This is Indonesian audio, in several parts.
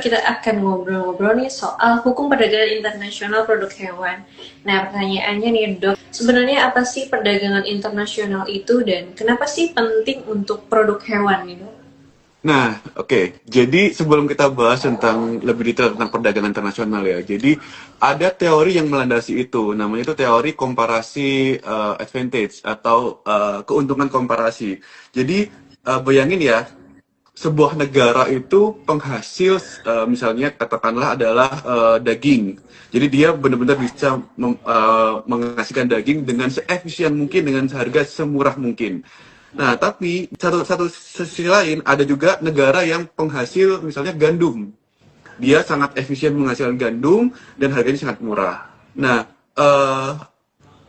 Kita akan ngobrol-ngobrol nih soal hukum perdagangan internasional produk hewan. Nah, pertanyaannya nih dok, sebenarnya apa sih perdagangan internasional itu dan kenapa sih penting untuk produk hewan nih dok? Nah, oke. Jadi sebelum kita bahas tentang lebih detail tentang perdagangan internasional ya. Jadi ada teori yang melandasi itu. Namanya itu teori komparasi advantage atau keuntungan komparasi. Jadi bayangin ya, sebuah negara itu penghasil misalnya katakanlah adalah daging. Jadi dia benar-benar bisa menghasilkan daging dengan seefisien mungkin dengan harga semurah mungkin. Nah, tapi satu sisi lain ada juga negara yang penghasil misalnya gandum. Dia sangat efisien menghasilkan gandum dan harganya sangat murah. Nah,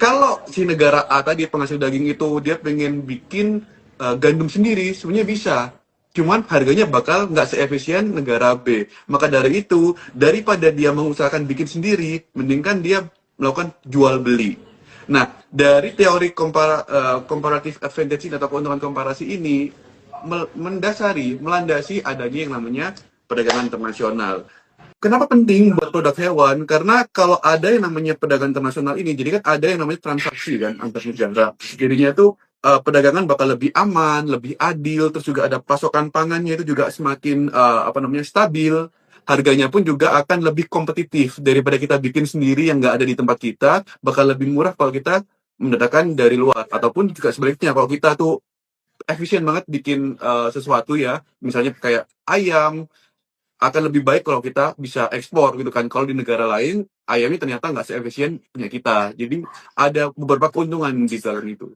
kalau si negara A tadi penghasil daging itu dia pengen bikin gandum sendiri, sebenarnya bisa. Cuman harganya bakal nggak seefisien negara B. Maka dari itu, daripada dia mengusahakan bikin sendiri, mendingkan dia melakukan jual beli. Nah, dari teori comparative advantage atau keuntungan komparasi ini melandasi adanya yang namanya perdagangan internasional. Kenapa penting buat produk hewan? Karena kalau ada yang namanya perdagangan internasional ini, jadi kan ada yang namanya transaksi kan antar negara. Jadinya tuh perdagangan bakal lebih aman, lebih adil, terus juga ada pasokan pangannya itu juga semakin apa namanya stabil. Harganya pun juga akan lebih kompetitif daripada kita bikin sendiri yang nggak ada di tempat kita, bakal lebih murah kalau kita mendatangkan dari luar. Ataupun juga sebaliknya kalau kita tuh efisien banget bikin sesuatu ya, misalnya kayak ayam, akan lebih baik kalau kita bisa ekspor gitu kan. Kalau di negara lain, ayamnya ternyata nggak seefisien punya kita. Jadi ada beberapa keuntungan di dalam itu.